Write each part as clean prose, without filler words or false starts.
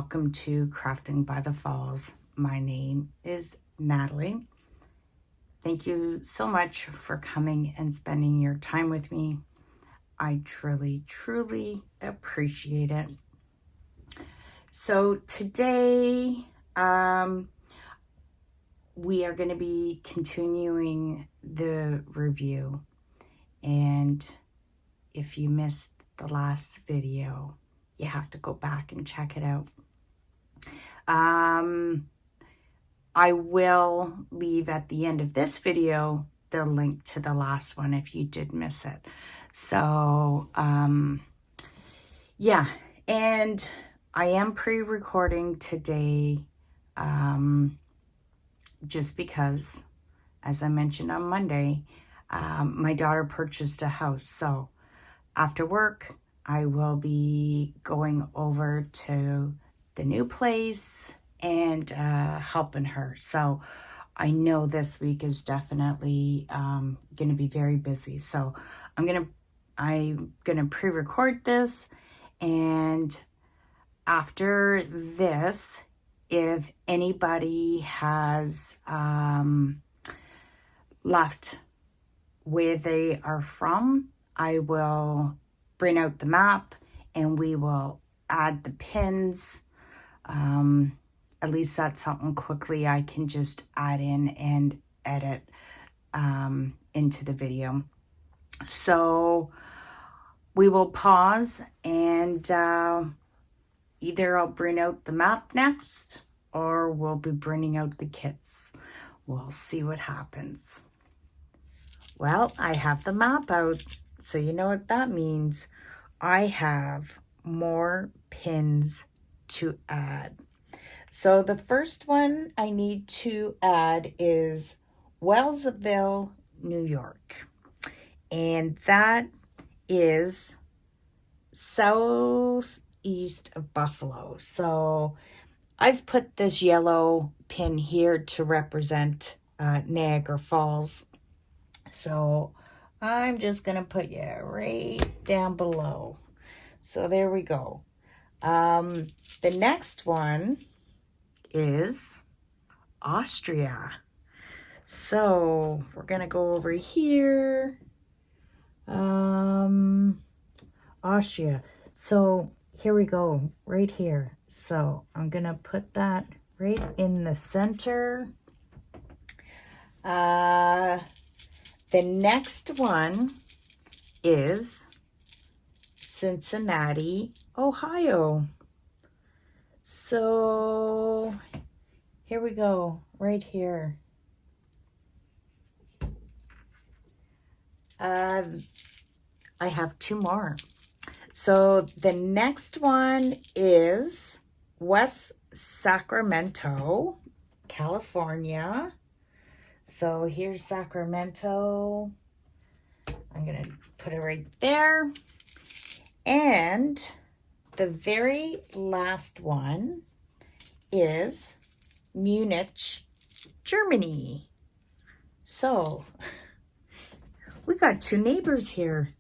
welcome to Crafting by the Falls. My name is Natalie. Thank you so much for coming and spending your time with me. I truly, truly appreciate it. So today, we are going to be continuing the review. And if you missed the last video, you have to go back and check it out. I will leave at the end of this video the link to the last one if you did miss it. So, yeah, and I am pre-recording today just because, as I mentioned on Monday, my daughter purchased a house. So after work, I will be going over to the new place and helping her. So I know this week is definitely going to be very busy. So I'm gonna pre-record this, and after this, if anybody has left where they are from, I will bring out the map and we will add the pins. At least that's something quickly I can just add in and edit into the video. So we will pause, and either I'll bring out the map next or we'll be bringing out the kits. We'll see what happens. Well, I have the map out, so you know what that means. I have more pins to add. So the first one I need to add is Wellsville, New York. And that is southeast of Buffalo. So I've put this yellow pin here to represent Niagara Falls. So I'm just going to put you right down below. So there we go. The next one is Austria. So we're going to go over here. Austria. So here we go, right here. So I'm going to put that right in the center. The next one is Cincinnati, Ohio. So here we go, right here. I have two more. So the next one is West Sacramento, California. So here's Sacramento. I'm going to put it right there. And the very last one is Munich, Germany. So we got two neighbors here.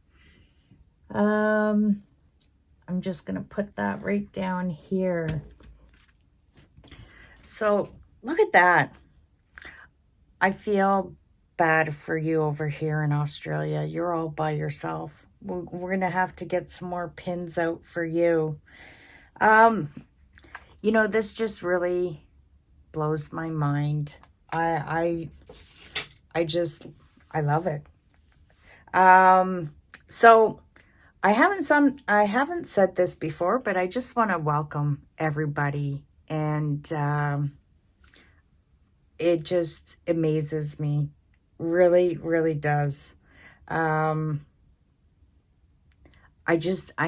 I'm just going to put that right down here. So look at that. I feel bad for you over here in Australia. You're all by yourself. We're going to have to get some more pins out for you. You know, this just really blows my mind. I love it. So I haven't said this before, but I just want to welcome everybody, and it just amazes me. Really, really does. I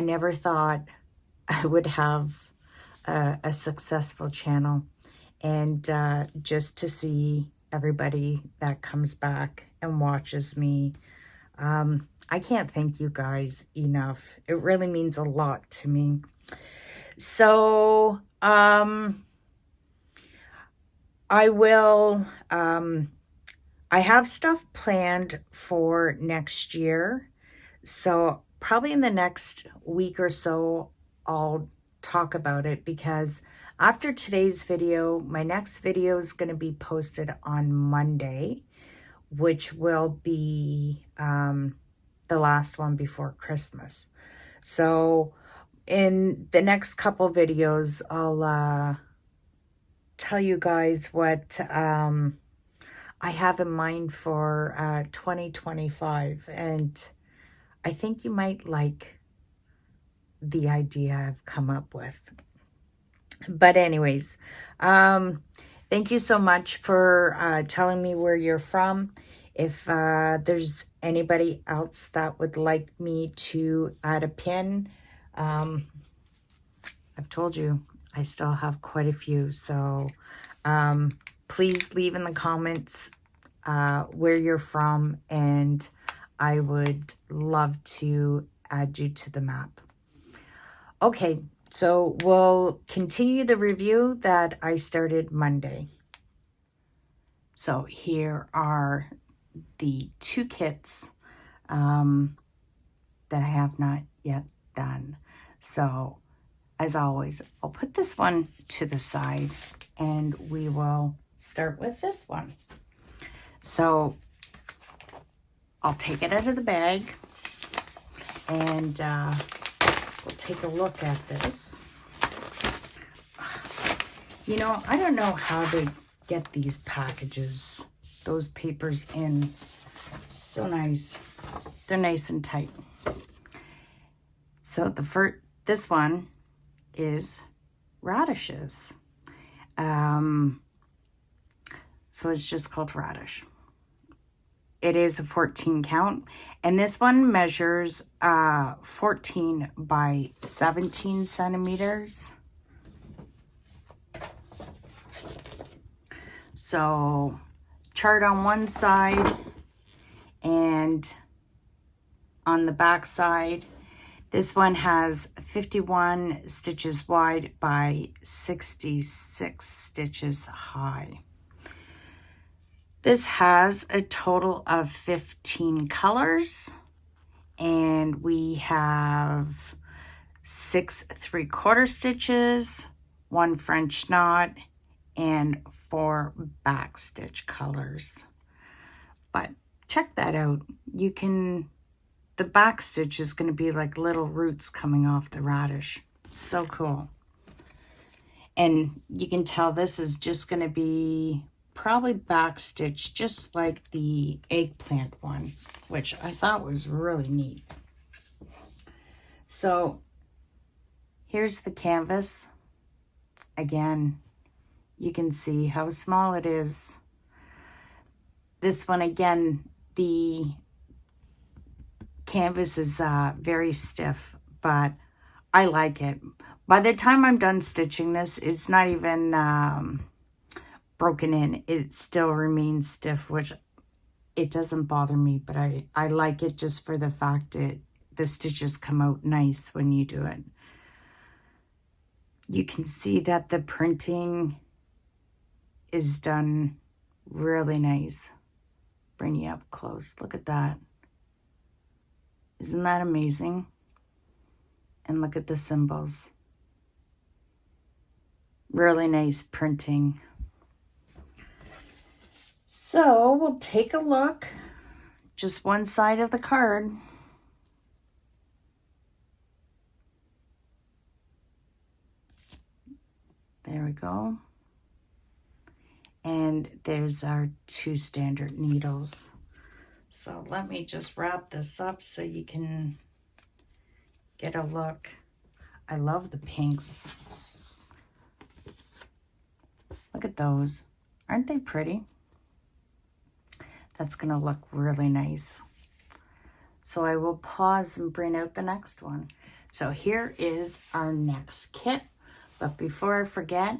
never thought I would have a successful channel, and just to see everybody that comes back and watches me, I can't thank you guys enough. It really means a lot to me. So I will, I have stuff planned for next year. So probably in the next week or so, I'll talk about it, because After today's video, my next video is going to be posted on Monday, which will be the last one before Christmas. So in the next couple videos, I'll tell you guys what I have in mind for 2025, and I think you might like the idea I've come up with. But anyways, thank you so much for telling me where you're from. If there's anybody else that would like me to add a pin, I've told you I still have quite a few. So please leave in the comments where you're from, and I would love to add you to the map. Okay, so we'll continue the review that I started Monday. So here are the 2 kits that I have not yet done. So as always, I'll put this one to the side and we will start with this one. So I'll take it out of the bag and we'll take a look at this. You know, I don't know how they get these packages, those papers in. So nice. They're nice and tight. So this one is radishes. So it's just called radish. It is a 14 count, and this one measures 14 by 17 centimeters. So chart on one side, and on the back side, this one has 51 stitches wide by 66 stitches high. This has a total of 15 colors, and we have 6 3/4 stitches, 1 French knot, and 4 back stitch colors. But check that out. The back stitch is going to be like little roots coming off the radish. So cool. And you can tell this is just going to be probably back stitch, just like the eggplant one, which I thought was really neat. So here's the canvas. Again, you can see how small it is. This one, again, the canvas is very stiff, but I like it. By the time I'm done stitching this, it's not even broken in. It still remains stiff, which it doesn't bother me, but I like it just for the fact that the stitches come out nice when you do it. You can see that the printing is done really nice. Bring you up close. Look at that. Isn't that amazing? And look at the symbols. Really nice printing. So we'll take a look. Just one side of the card. There we go. And there's our 2 standard needles. So let me just wrap this up so you can get a look. I love the pinks. Look at those. Aren't they pretty? That's going to look really nice. So I will pause and bring out the next one. So here is our next kit. But before I forget,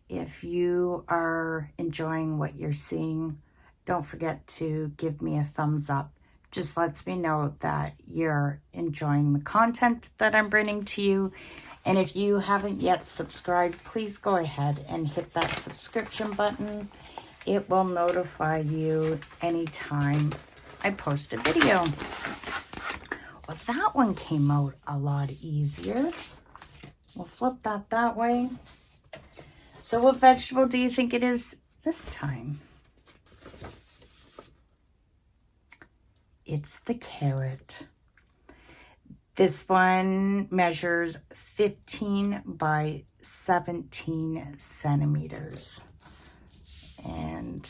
if you are enjoying what you're seeing, don't forget to give me a thumbs up. Just lets me know that you're enjoying the content that I'm bringing to you. And if you haven't yet subscribed, please go ahead and hit that subscription button. It will notify you anytime I post a video. Well, that one came out a lot easier. We'll flip that way. So what vegetable do you think it is this time? It's the carrot. This one measures 15 by 17 centimeters. And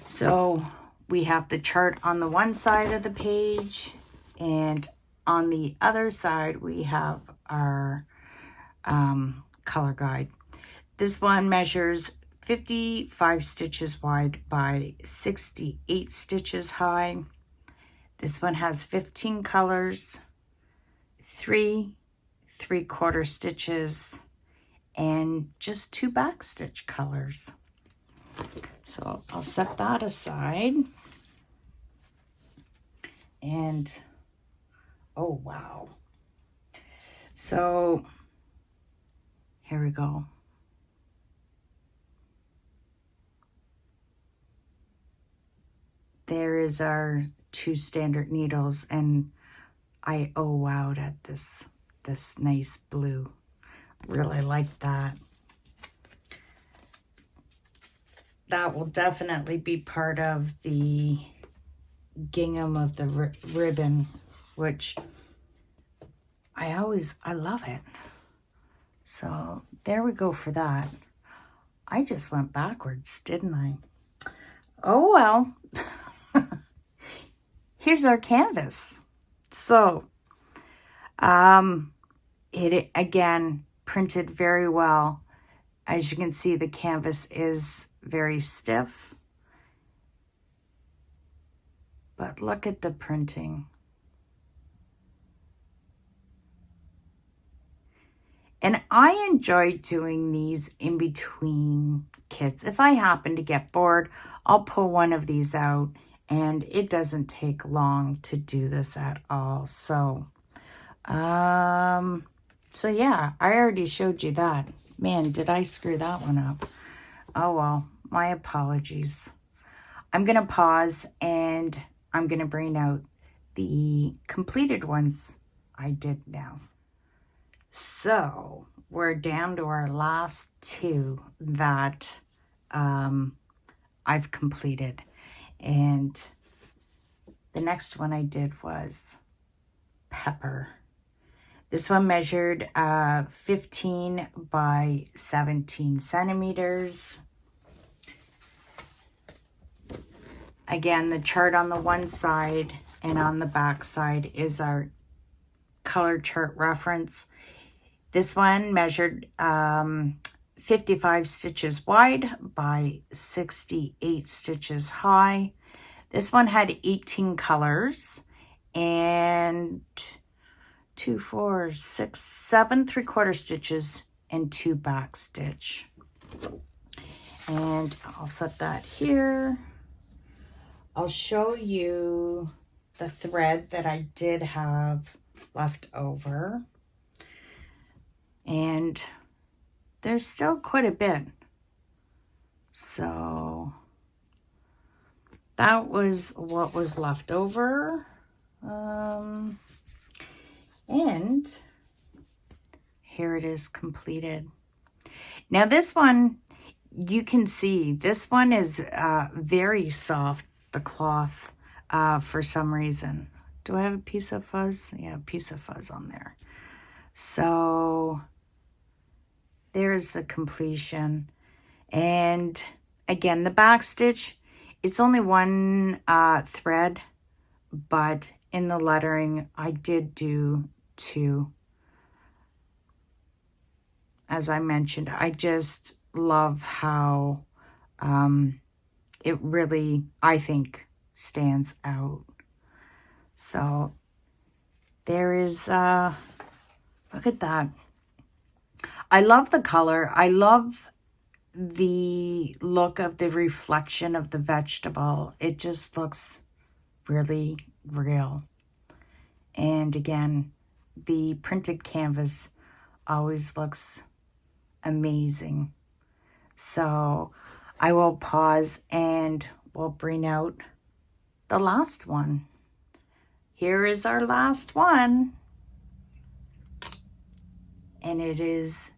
so we have the chart on the one side of the page, and on the other side we have our color guide. This one measures 55 stitches wide by 68 stitches high. This one has 15 colors, 3 3/4 stitches, and just 2 backstitch colors. So I'll set that aside. And oh wow. So here we go. There is our 2 standard needles, and I wowed at this nice blue. Really like that. That will definitely be part of the gingham of the ribbon, which I love it. So there we go for that. I just went backwards, didn't I? Oh well. Here's our canvas. So it again printed very well. As you can see, the canvas is very stiff, but look at the printing. And I enjoy doing these in between kits. If I happen to get bored, I'll pull one of these out, and it doesn't take long to do this at all. So yeah, I already showed you that. Man, did I screw that one up? Oh well, my apologies. I'm gonna pause and I'm gonna bring out the completed ones I did now. So we're down to our last 2 that I've completed. And the next one I did was Pepper. This one measured 15 by 17 centimeters. Again, the chart on the one side and on the back side is our color chart reference. This one measured 55 stitches wide by 68 stitches high. This one had 18 colors and 2, 4, 6, 7 3/4 stitches and 2 back stitch. And I'll set that here. I'll show you the thread that I did have left over. And there's still quite a bit. So that was what was left over. And here it is completed. Now this one, you can see, this one is very soft, the cloth, for some reason. Do I have a piece of fuzz? Yeah, a piece of fuzz on there. So there's the completion. And again, the back stitch, it's only one thread, but in the lettering, I did do 2. As I mentioned, I just love how it really, I think, stands out. So there is, look at that. I love the color. I love the look of the reflection of the vegetable. It just looks really real. And again, the printed canvas always looks amazing. So I will pause and we'll bring out the last one. Here is our last one. And it is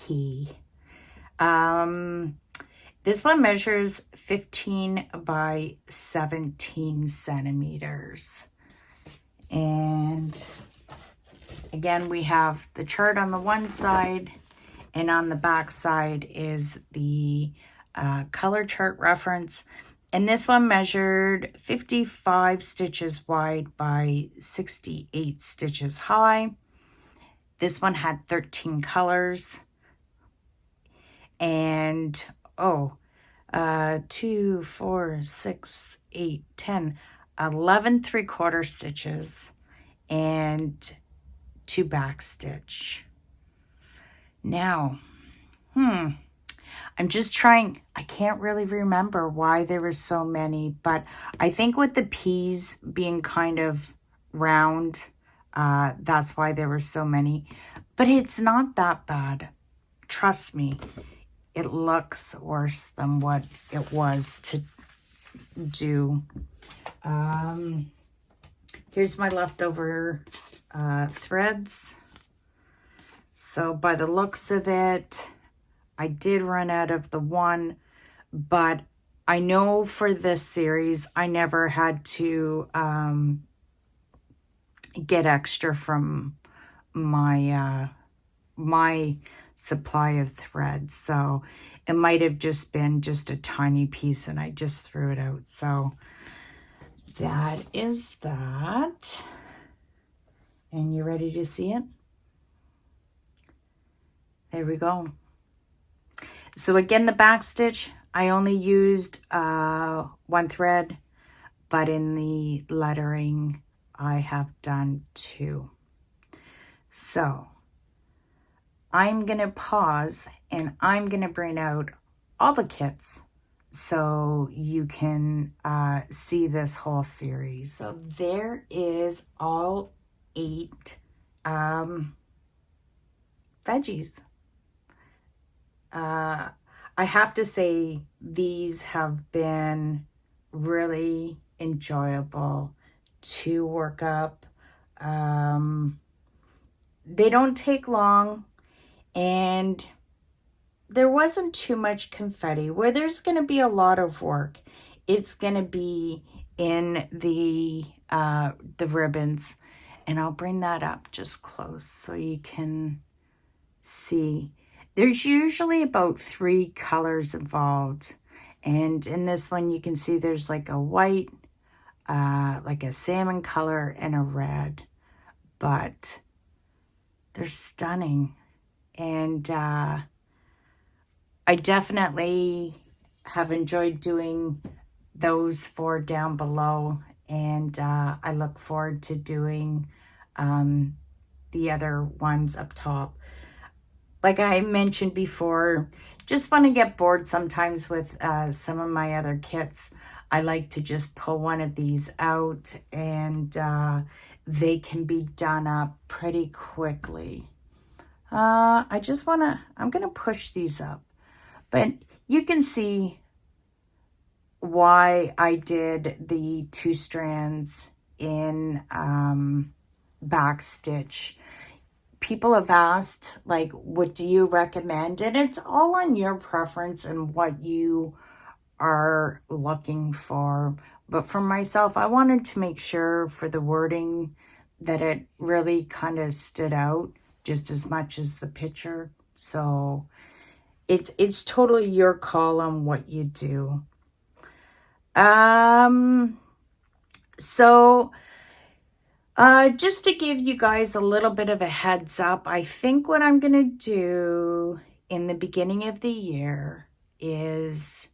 pea. This one measures 15 by 17 centimeters. And again, we have the chart on the one side, and on the back side is the color chart reference. And this one measured 55 stitches wide by 68 stitches high. This one had 13 colors. And 2, 4, 6, 8, 10, 11 3/4 stitches and 2 back stitch. Now, I'm just trying, I can't really remember why there were so many, but I think with the peas being kind of round, that's why there were so many. But it's not that bad. Trust me, it looks worse than what it was to do. Here's my leftover threads. So by the looks of it, I did run out of the one, but I know for this series, I never had to get extra from my my supply of thread. So it might have just been just a tiny piece and I just threw it out. So that is that. And you ready to see it? There we go. So again, the back stitch, I only used one thread, but in the lettering, I have done 2. So I'm going to pause and I'm going to bring out all the kits so you can see this whole series. So there is all 8 veggies. I have to say these have been really enjoyable to work up. They don't take long, and there wasn't too much confetti. Where there's going to be a lot of work, it's going to be in the ribbons, and I'll bring that up just close so you can see. There's usually about 3 colors involved, and in this one you can see there's like a white, like a salmon color, and a red, but they're stunning. And I definitely have enjoyed doing those 4 down below, and I look forward to doing the other ones up top. Like I mentioned before, just when I get bored sometimes with some of my other kits, I like to just pull one of these out, and they can be done up pretty quickly. I'm going to push these up, but you can see why I did the 2 strands in back stitch. People have asked, like, what do you recommend? And it's all on your preference and what you are looking for. But for myself, I wanted to make sure for the wording that it really kind of stood out just as much as the picture. So it's totally your call on what you do. So just to give you guys a little bit of a heads up, I think what I'm going to do in the beginning of the year is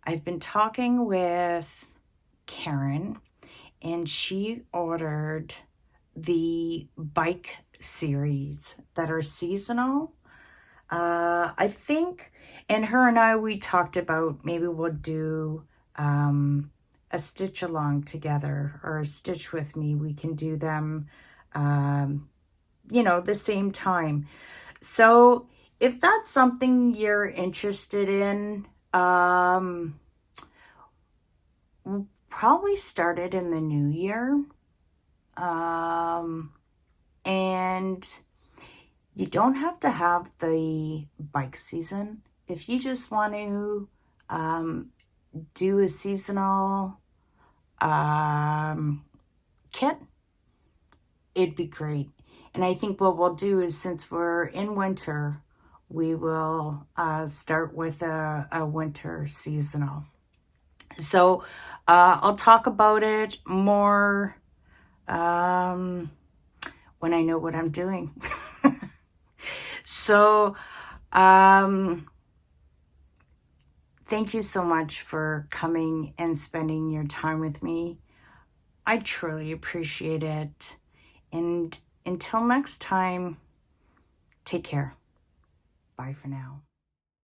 I've been talking with Karen, and she ordered the bike series that are seasonal. I think, and her and I, we talked about maybe we'll do a stitch along together, or a stitch with me. We can do them, the same time. So if that's something you're interested in, we'll probably start it in the new year. And You don't have to have the bike season. If you just want to do a seasonal kit, it'd be great. And I think what we'll do is, since we're in winter, we will start with a winter seasonal. So I'll talk about it more when I know what I'm doing. So thank you so much for coming and spending your time with me. I truly appreciate it. And until next time, take care. Bye for now.